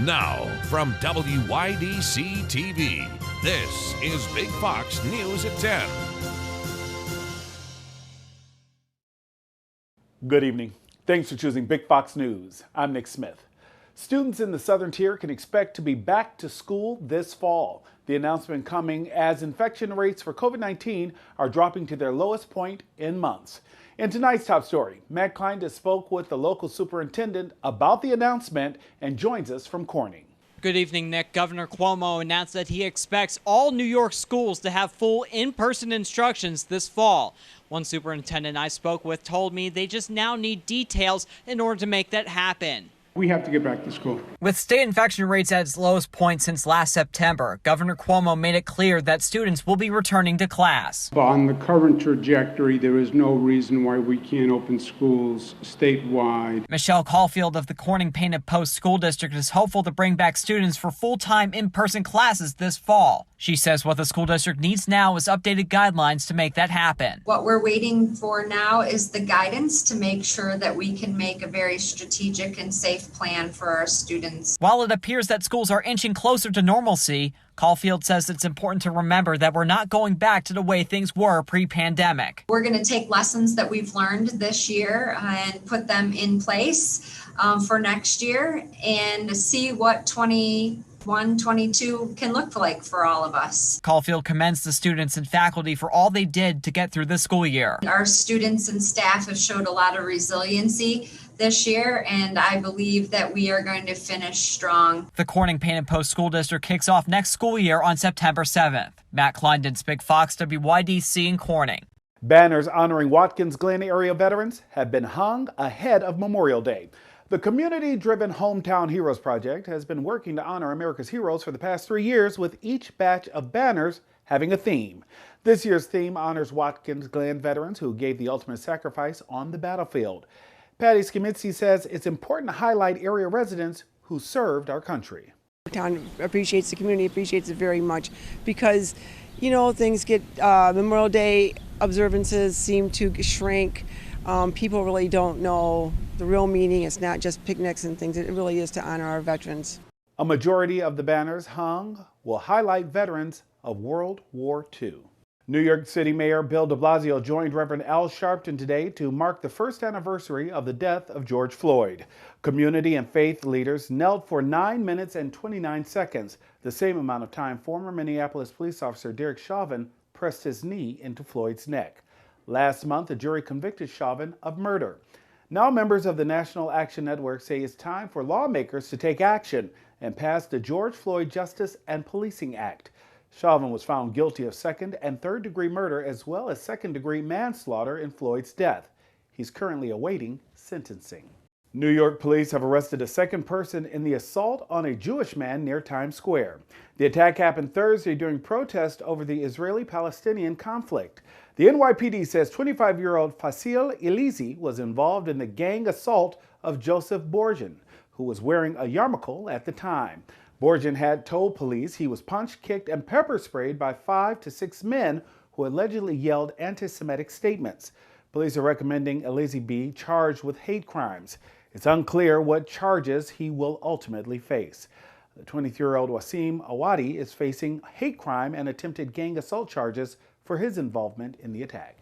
Now, from WYDC TV, this is Big Fox News at 10. Good evening. Thanks for choosing Big Fox News. I'm Nick Smith. Students in the Southern Tier can expect to be back to school this fall. The announcement coming as infection rates for COVID-19 are dropping to their lowest point in months. In tonight's top story, Matt Klein spoke with the local superintendent about the announcement and joins us from Corning. Good evening, Nick. Governor Cuomo announced that he expects all New York schools to have full in-person instructions this fall. One superintendent I spoke with told me they just now need details in order to make that happen. We have to get back to school. With state infection rates at its lowest point since last September, Governor Cuomo made it clear that students will be returning to class. On the current trajectory, there is no reason why we can't open schools statewide. Michelle Caulfield of the Corning Painted Post School District is hopeful to bring back students for full-time in-person classes this fall. She says what the school district needs now is updated guidelines to make that happen. What we're waiting for now is the guidance to make sure that we can make a very strategic and safe plan for our students. While it appears that schools are inching closer to normalcy, Caulfield says it's important to remember that we're not going back to the way things were pre-pandemic. We're going to take lessons that we've learned this year and put them in place for next year and see what 21-22 can look like for all of us. Caulfield commends the students and faculty for all they did to get through this school year. Our students and staff have showed a lot of resiliency this year, and I believe that we are going to finish strong. The Corning Painted Post School District kicks off next school year on September 7th. Matt Klein, Big Fox, WYDC in Corning. Banners honoring Watkins Glen area veterans have been hung ahead of Memorial Day. The community-driven Hometown Heroes Project has been working to honor America's heroes for the past 3 years, with each batch of banners having a theme. This year's theme honors Watkins Glen veterans who gave the ultimate sacrifice on the battlefield. Patty Skimitsi says it's important to highlight area residents who served our country. The town appreciates, the community appreciates it very much because, you know, things get, Memorial Day observances seem to shrink. People really don't know the real meaning. It's not just picnics and things. It really is to honor our veterans. A majority of the banners hung will highlight veterans of World War II. New York City Mayor Bill de Blasio joined Reverend Al Sharpton today to mark the first anniversary of the death of George Floyd. Community and faith leaders knelt for 9 minutes and 29 seconds, the same amount of time former Minneapolis police officer Derek Chauvin pressed his knee into Floyd's neck. Last month, a jury convicted Chauvin of murder. Now members of the National Action Network say it's time for lawmakers to take action and pass the George Floyd Justice and Policing Act. Chauvin was found guilty of second and third degree murder as well as second-degree manslaughter in Floyd's death. He's currently awaiting sentencing. New York police have arrested a second person in the assault on a Jewish man near Times Square. The attack happened Thursday during protest over the Israeli-Palestinian conflict. The NYPD says 25-year-old Fasil Elizi was involved in the gang assault of Joseph Borjan, who was wearing a yarmulke at the time. Borjan had told police he was punched, kicked, and pepper sprayed by 5 to 6 men who allegedly yelled anti-Semitic statements. Police are recommending Elizi be charged with hate crimes. It's unclear what charges he will ultimately face. The 23-year-old Wasim Awadi is facing hate crime and attempted gang assault charges for his involvement in the attack.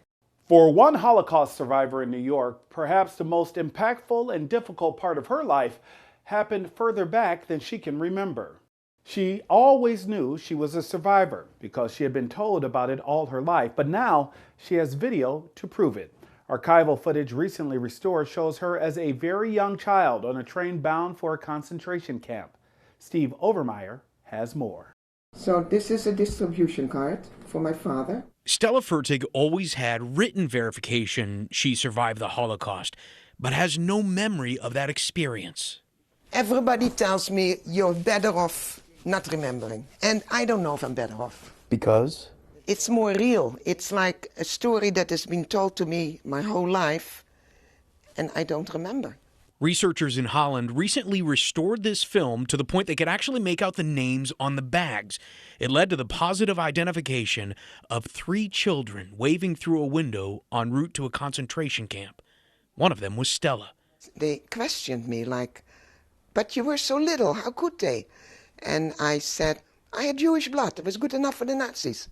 For one Holocaust survivor in New York, perhaps the most impactful and difficult part of her life happened further back than she can remember. She always knew she was a survivor because she had been told about it all her life, but now she has video to prove it. Archival footage recently restored shows her as a very young child on a train bound for a concentration camp. Steve Overmeyer has more. So this is a distribution card for my father. Stella Fertig always had written verification she survived the Holocaust, but has no memory of that experience. Everybody tells me you're better off not remembering. And I don't know if I'm better off. Because? It's more real. It's like a story that has been told to me my whole life, and I don't remember. Researchers in Holland recently restored this film to the point they could actually make out the names on the bags. It led to the positive identification of 3 children waving through a window en route to a concentration camp. One of them was Stella. They questioned me like, but you were so little, how could they? And I said, I had Jewish blood. It was good enough for the Nazis.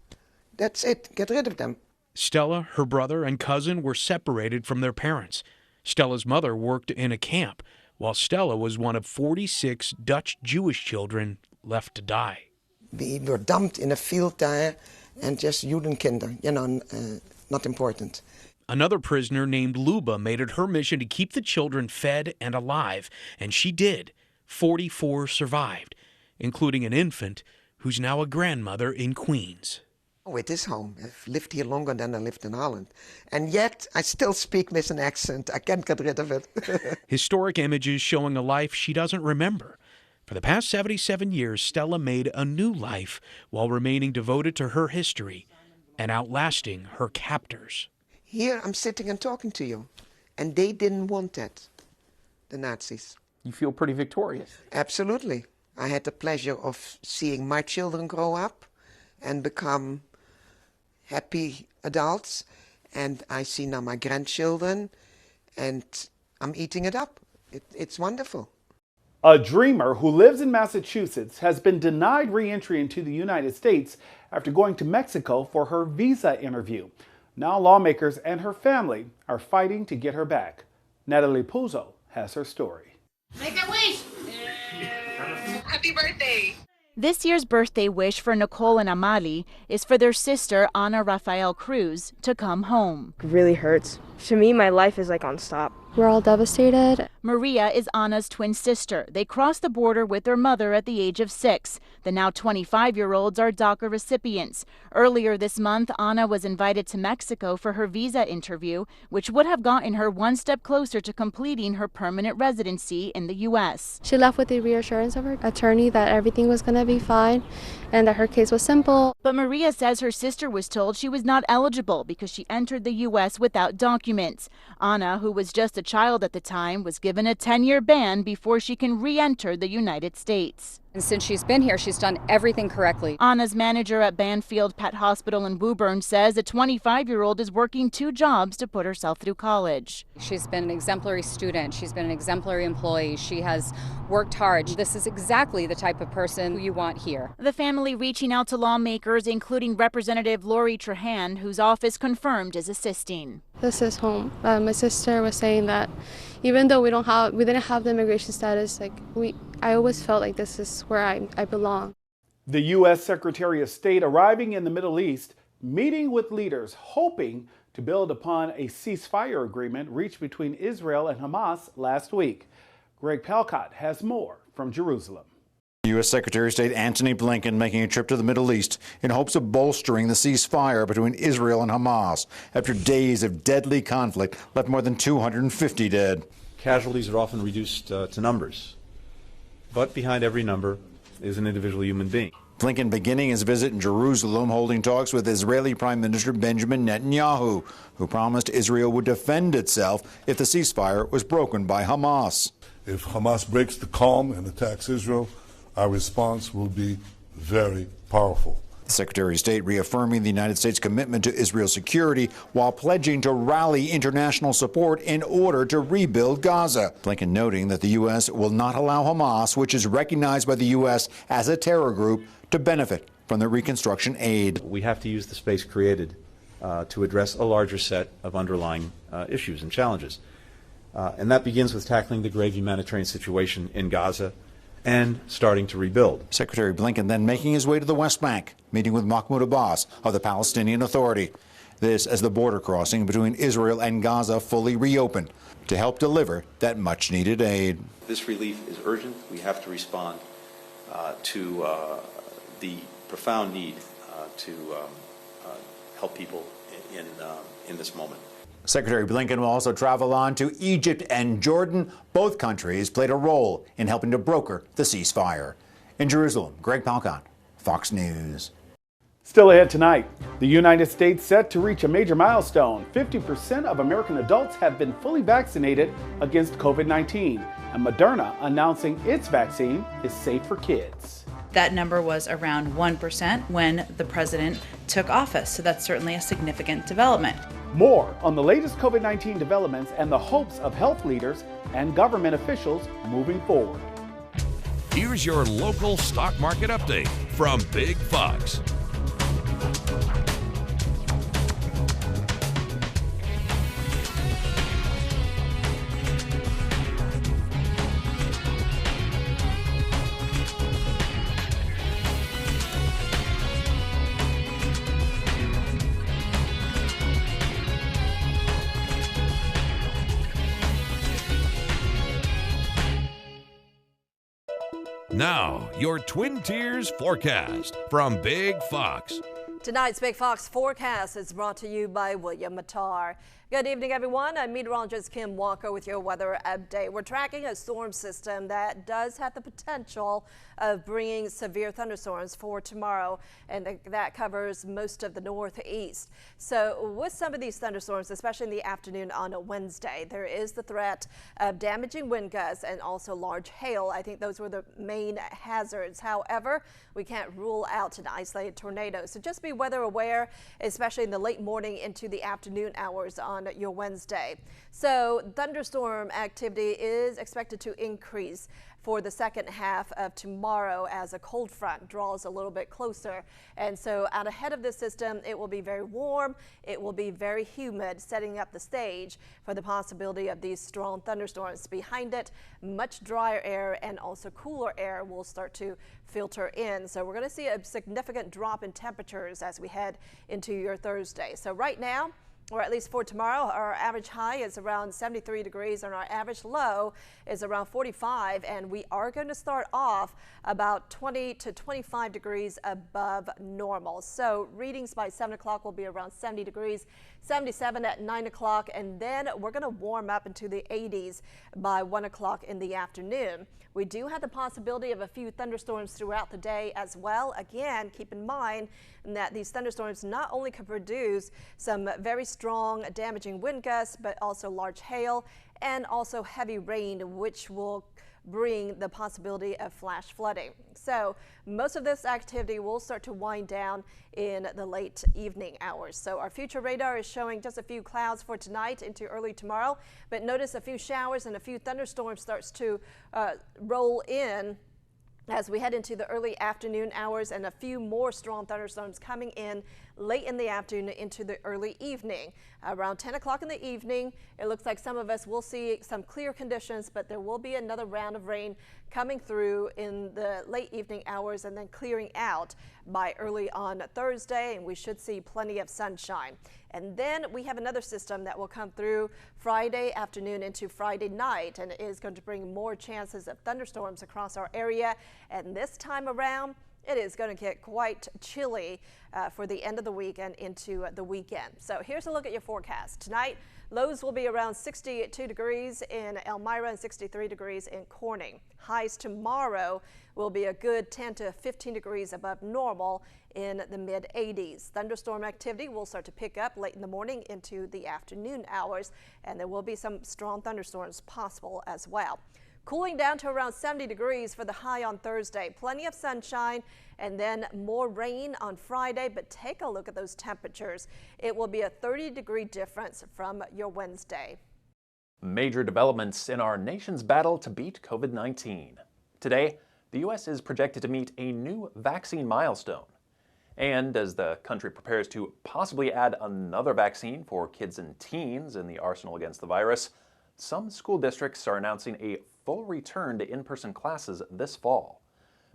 That's it. Get rid of them. Stella, her brother, and cousin were separated from their parents. Stella's mother worked in a camp, while Stella was one of 46 Dutch Jewish children left to die. We were dumped in a field there, and just Judenkinder, not important. Another prisoner named Luba made it her mission to keep the children fed and alive, and she did. 44 survived, including an infant who's now a grandmother in Queens. Oh, it is home. I've lived here longer than I lived in Holland. And yet, I still speak with an accent. I can't get rid of it. Historic images showing a life she doesn't remember. For the past 77 years, Stella made a new life while remaining devoted to her history and outlasting her captors. Here, I'm sitting and talking to you. And they didn't want that, the Nazis. You feel pretty victorious. Absolutely. I had the pleasure of seeing my children grow up and become happy adults, and I see now my grandchildren, and I'm eating it up. It's wonderful. A dreamer who lives in Massachusetts has been denied re-entry into the United States after going to Mexico for her visa interview. Now lawmakers and her family are fighting to get her back. Natalie Puzo has her story. Make a wish! Happy birthday! This year's birthday wish for Nicole and Amali is for their sister, Ana Rafael Cruz, to come home. It really hurts. To me, my life is like on stop. We're all devastated. Maria is Ana's twin sister. They crossed the border with their mother at the age of 6. The now 25-year-olds are DACA recipients. Earlier this month, Ana was invited to Mexico for her visa interview, which would have gotten her one step closer to completing her permanent residency in the U.S. She left with the reassurance of her attorney that everything was going to be fine and that her case was simple. But Maria says her sister was told she was not eligible because she entered the U.S. without documents. Ana, who was just a child at the time, was given a 10-year ban before she can re-enter the United States. And since she's been here, she's done everything correctly. Ana's manager at Banfield Pet Hospital in Woburn says a 25-year-old is working 2 jobs to put herself through college. She's been an exemplary student. She's been an exemplary employee. She has worked hard. This is exactly the type of person who you want here. The family reaching out to lawmakers, including Representative Lori Trahan, whose office confirmed is assisting. This is home. My sister was saying that even though we didn't have the immigration status, I always felt like this is where I belong. The U.S. Secretary of State arriving in the Middle East, meeting with leaders, hoping to build upon a ceasefire agreement reached between Israel and Hamas last week. Greg Palcott has more from Jerusalem. U.S. Secretary of State Antony Blinken making a trip to the Middle East in hopes of bolstering the ceasefire between Israel and Hamas after days of deadly conflict left more than 250 dead. Casualties are often reduced to numbers, but behind every number is an individual human being. Blinken beginning his visit in Jerusalem, holding talks with Israeli Prime Minister Benjamin Netanyahu, who promised Israel would defend itself if the ceasefire was broken by Hamas. If Hamas breaks the calm and attacks Israel, our response will be very powerful. The Secretary of State reaffirming the United States' commitment to Israel's security while pledging to rally international support in order to rebuild Gaza. Blinken noting that the U.S. will not allow Hamas, which is recognized by the U.S. as a terror group, to benefit from the reconstruction aid. We have to use the space created to address a larger set of underlying issues and challenges. And that begins with tackling the grave humanitarian situation in Gaza and starting to rebuild. Secretary Blinken then making his way to the West Bank, meeting with Mahmoud Abbas of the Palestinian Authority. This as the border crossing between Israel and Gaza fully reopened to help deliver that much-needed aid. This relief is urgent. We have to respond to the profound need to help people in this moment. Secretary Blinken will also travel on to Egypt and Jordan. Both countries played a role in helping to broker the ceasefire. In Jerusalem, Greg Palcott, Fox News. Still ahead tonight, the United States set to reach a major milestone. 50% of American adults have been fully vaccinated against COVID-19, and Moderna announcing its vaccine is safe for kids. That number was around 1% when the president took office, so that's certainly a significant development. More on the latest COVID-19 developments and the hopes of health leaders and government officials moving forward. here's your local stock market update from Big Fox. Now, your Twin Tiers forecast from Big Fox. Tonight's Big Fox forecast is brought to you by William Mattar. Good evening, everyone. I'm meteorologist Kim Walker with your weather update. We're tracking a storm system that does have the potential of bringing severe thunderstorms for tomorrow, and that covers most of the northeast. So with some of these thunderstorms, especially in the afternoon on a Wednesday, there is the threat of damaging wind gusts and also large hail. I think those were the main hazards. However, we can't rule out an isolated tornado. So just be weather aware, especially in the late morning into the afternoon hours on your Wednesday. So thunderstorm activity is expected to increase for the second half of tomorrow as a cold front draws a little bit closer. And so out ahead of this system, it will be very warm. It will be very humid, setting up the stage for the possibility of these strong thunderstorms. Behind it, much drier air and also cooler air will start to filter in. So we're going to see a significant drop in temperatures as we head into your Thursday. So right now, or at least for tomorrow, our average high is around 73 degrees and our average low is around 45, and we are going to start off about 20 to 25 degrees above normal. So readings by 7 o'clock will be around 70 degrees, 77 at 9 o'clock, and then we're going to warm up into the 80s by 1 o'clock in the afternoon. We do have the possibility of a few thunderstorms throughout the day as well. Again, keep in mind that these thunderstorms not only can produce some very strong damaging wind gusts, but also large hail and also heavy rain, which will bring the possibility of flash flooding. So most of this activity will start to wind down in the late evening hours. So our future radar is showing just a few clouds for tonight into early tomorrow, but notice a few showers and a few thunderstorms starts to roll in as we head into the early afternoon hours, and a few more strong thunderstorms coming in late in the afternoon into the early evening. Around 10 o'clock in the evening, it looks like some of us will see some clear conditions, but there will be another round of rain coming through in the late evening hours and then clearing out by early on Thursday, and we should see plenty of sunshine. And then we have another system that will come through Friday afternoon into Friday night, and it is going to bring more chances of thunderstorms across our area. And this time around, it is going to get quite chilly for the end of the week and into the weekend. So here's a look at your forecast. Tonight, lows will be around 62 degrees in Elmira and 63 degrees in Corning. Highs tomorrow will be a good 10 to 15 degrees above normal in the mid 80s. Thunderstorm activity will start to pick up late in the morning into the afternoon hours, and there will be some strong thunderstorms possible as well. Cooling down to around 70 degrees for the high on Thursday. Plenty of sunshine and then more rain on Friday, but take a look at those temperatures. It will be a 30-degree difference from your Wednesday. Major developments in our nation's battle to beat COVID-19. Today, the U.S. is projected to meet a new vaccine milestone. And as the country prepares to possibly add another vaccine for kids and teens in the arsenal against the virus, some school districts are announcing a full return to in-person classes this fall.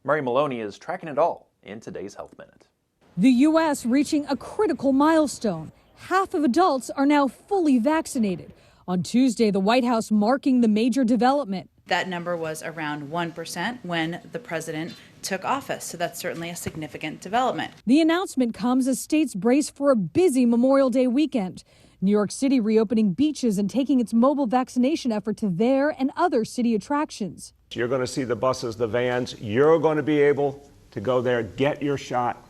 Murray Maloney is tracking it all in today's Health Minute. The U.S. reaching a critical milestone. Half of adults are now fully vaccinated. On Tuesday, the White House marking the major development. That number was around 1% when the president took office, so that's certainly a significant development. The announcement comes as states brace for a busy Memorial Day weekend. New York City reopening beaches and taking its mobile vaccination effort to their and other city attractions. You're going to see the buses, the vans. You're going to be able to go there, get your shot,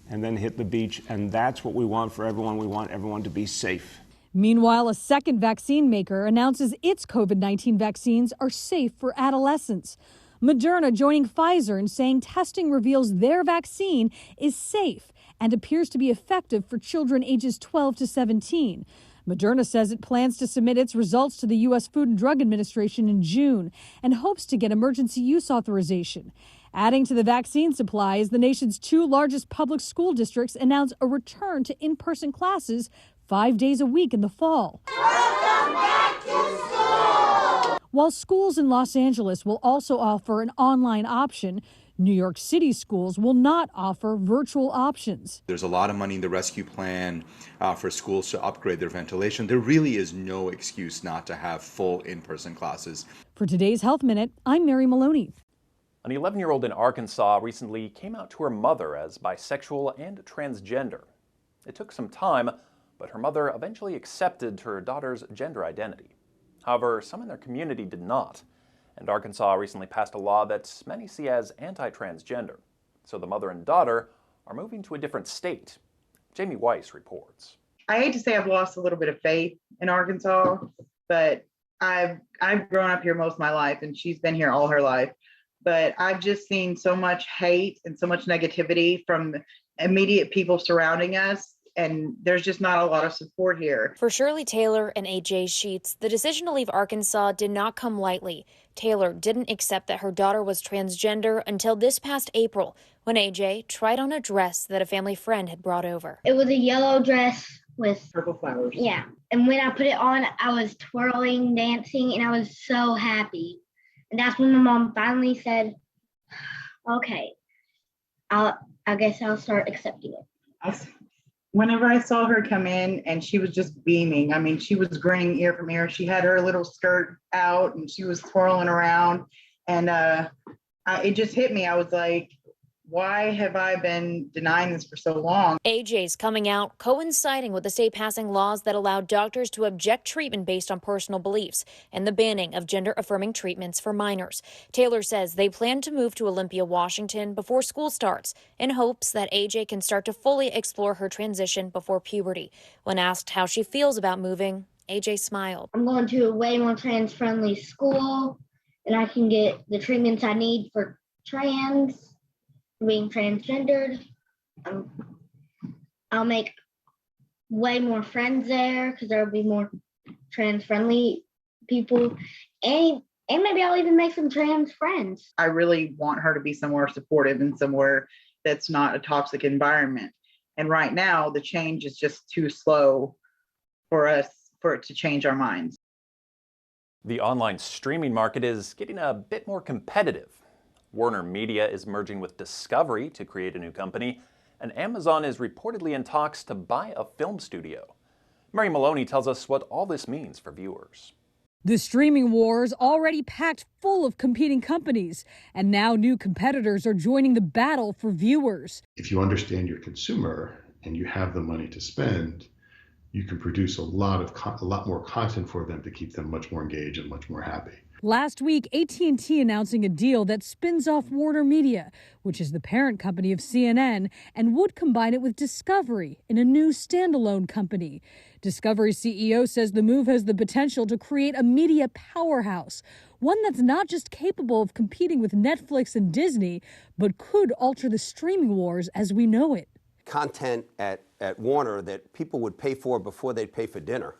and then hit the beach. And that's what we want for everyone. We want everyone to be safe. Meanwhile, a second vaccine maker announces its COVID-19 vaccines are safe for adolescents. Moderna joining Pfizer in saying testing reveals their vaccine is safe and appears to be effective for children ages 12 to 17. Moderna says it plans to submit its results to the U.S. Food and Drug Administration in June and hopes to get emergency use authorization. Adding to the vaccine supply as the nation's 2 largest public school districts announce a return to in-person classes 5 days a week in the fall. Welcome back to school! While schools in Los Angeles will also offer an online option, New York City schools will not offer virtual options. There's a lot of money in the rescue plan for schools to upgrade their ventilation. There really is no excuse not to have full in-person classes. For today's Health Minute, I'm Mary Maloney. An 11-year-old in Arkansas recently came out to her mother as bisexual and transgender. It took some time, but her mother eventually accepted her daughter's gender identity. However, some in their community did not, and Arkansas recently passed a law that many see as anti-transgender. So the mother and daughter are moving to a different state. Jamie Weiss reports. I hate to say I've lost a little bit of faith in Arkansas, but I've grown up here most of my life, and she's been here all her life. But I've just seen so much hate and so much negativity from immediate people surrounding us, and there's just not a lot of support here. For Shirley Taylor and AJ Sheets, the decision to leave Arkansas did not come lightly. Taylor didn't accept that her daughter was transgender until this past April, when AJ tried on a dress that a family friend had brought over. It was a yellow dress with purple flowers. Yeah, and when I put it on, I was twirling, dancing, and I was so happy. And that's when my mom finally said, okay, I guess I'll start accepting it. Whenever I saw her come in, and she was just beaming. I mean, she was grinning ear from ear. She had her little skirt out and she was twirling around. And it just hit me. I was like, why have I been denying this for so long? AJ's coming out coinciding with the state passing laws that allow doctors to object treatment based on personal beliefs and the banning of gender-affirming treatments for minors. Taylor says they plan to move to Olympia, Washington before school starts in hopes that AJ can start to fully explore her transition before puberty. When asked how she feels about moving, AJ smiled. I'm going to a way more trans-friendly school, and I can get the treatments I need for being transgendered. I'll make way more friends there because there will be more trans-friendly people, and maybe I'll even make some trans friends. I really want her to be somewhere supportive and somewhere that's not a toxic environment. And right now, the change is just too slow for it to change our minds. The online streaming market is getting a bit more competitive. Warner Media is merging with Discovery to create a new company, and Amazon is reportedly in talks to buy a film studio. Mary Maloney tells us what all this means for viewers. The streaming wars already packed full of competing companies, and now new competitors are joining the battle for viewers. If you understand your consumer and you have the money to spend, you can produce a lot more content for them to keep them much more engaged and much more happy. Last week, AT&T announcing a deal that spins off Warner Media, which is the parent company of CNN, and would combine it with Discovery in a new standalone company. Discovery CEO says the move has the potential to create a media powerhouse, one that's not just capable of competing with Netflix and Disney, but could alter the streaming wars as we know it. Content at Warner that people would pay for before they'd pay for dinner,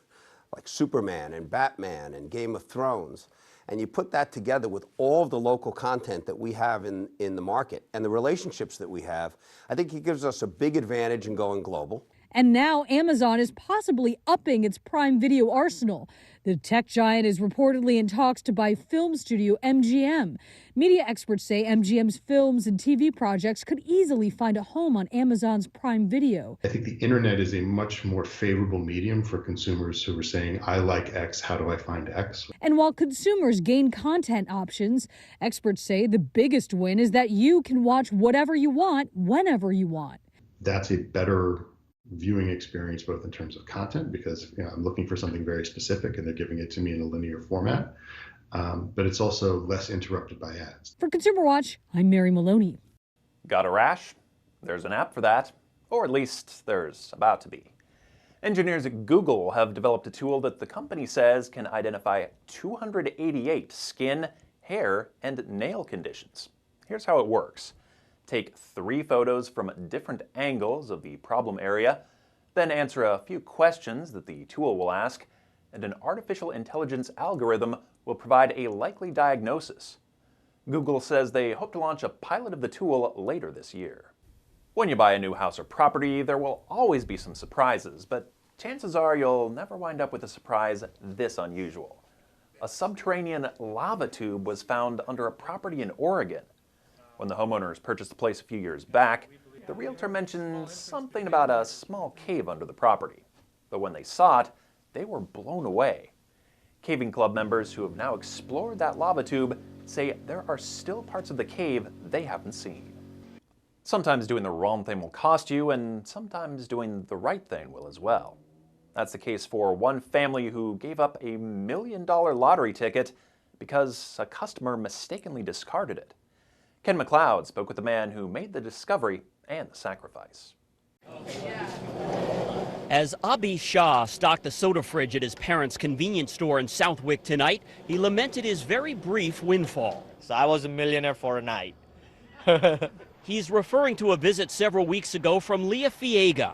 like Superman and Batman and Game of Thrones. And you put that together with all of the local content that we have in the market and the relationships that we have, I think it gives us a big advantage in going global. And now Amazon is possibly upping its Prime Video arsenal. The tech giant is reportedly in talks to buy film studio MGM. Media experts say MGM's films and TV projects could easily find a home on Amazon's Prime Video. I think the internet is a much more favorable medium for consumers who are saying, I like X, how do I find X? And while consumers gain content options, experts say the biggest win is that you can watch whatever you want, whenever you want. That's a better viewing experience, both in terms of content, because I'm looking for something very specific and they're giving it to me in a linear format. But it's also less interrupted by ads. For Consumer Watch, I'm Mary Maloney. Got a rash? There's an app for that, or at least there's about to be. Engineers at Google have developed a tool that the company says can identify 288 skin, hair, and nail conditions. Here's how it works. Take 3 photos from different angles of the problem area, then answer a few questions that the tool will ask, and an artificial intelligence algorithm will provide a likely diagnosis. Google says they hope to launch a pilot of the tool later this year. When you buy a new house or property, there will always be some surprises, but chances are you'll never wind up with a surprise this unusual. A subterranean lava tube was found under a property in Oregon. When the homeowners purchased the place a few years back, the realtor mentioned something about a small cave under the property. But when they saw it, they were blown away. Caving Club members who have now explored that lava tube say there are still parts of the cave they haven't seen. Sometimes doing the wrong thing will cost you, and sometimes doing the right thing will as well. That's the case for one family who gave up $1 million lottery ticket because a customer mistakenly discarded it. Ken McLeod spoke with the man who made the discovery and the sacrifice. As Abi Shah stocked the soda fridge at his parents' convenience store in Southwick tonight, he lamented his very brief windfall. So I was a millionaire for a night. He's referring to a visit several weeks ago from Leah Fiega,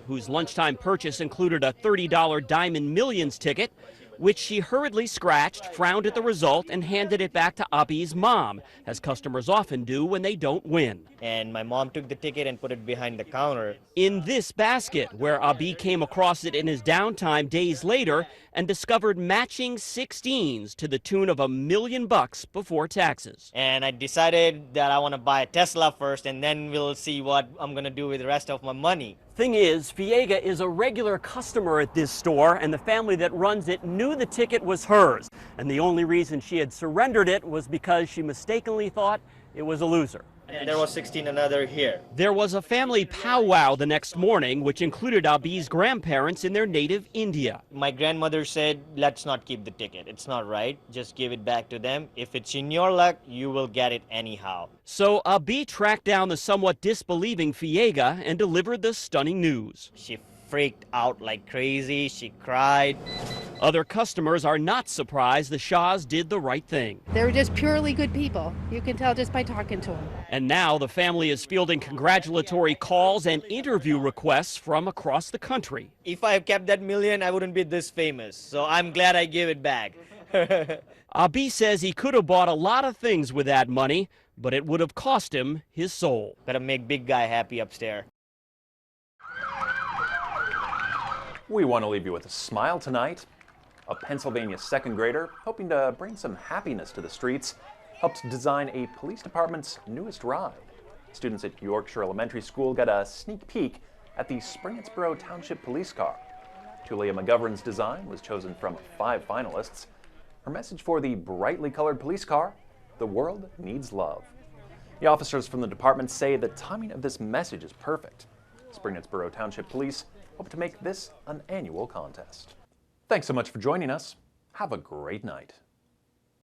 whose lunchtime purchase included a $30 Diamond Millions ticket, which she hurriedly scratched, frowned at the result, and handed it back to Abi's mom, as customers often do when they don't win. And my mom took the ticket and put it behind the counter. In this basket, where Abi came across it in his downtime days later and discovered matching 16s to the tune of $1 million before taxes. And I decided that I want to buy a Tesla first, and then we'll see what I'm going to do with the rest of my money. Thing is, Fiega is a regular customer at this store, and the family that runs it knew the ticket was hers. And the only reason she had surrendered it was because she mistakenly thought it was a loser. And there was 16 another here. There was a family powwow the next morning, which included Abi's grandparents in their native India. My grandmother said, let's not keep the ticket. It's not right. Just give it back to them. If it's in your luck, you will get it anyhow. So Abi tracked down the somewhat disbelieving Fiega and delivered the stunning news. She freaked out like crazy. She cried. Other customers are not surprised the Shahs did the right thing. They're just purely good people. You can tell just by talking to them. And now the family is fielding congratulatory calls and interview requests from across the country. If I kept that million, I wouldn't be this famous. So I'm glad I gave it back. Abi says he could have bought a lot of things with that money, but it would have cost him his soul. Gotta make big guy happy upstairs. We want to leave you with a smile tonight. A Pennsylvania second grader, hoping to bring some happiness to the streets, helped design a police department's newest ride. Students at Yorkshire Elementary School got a sneak peek at the Springettsboro Township police car. Tulia McGovern's design was chosen from 5 finalists. Her message for the brightly colored police car: the world needs love. The officers from the department say the timing of this message is perfect. Springettsboro Township Police hope to make this an annual contest. Thanks so much for joining us. Have a great night.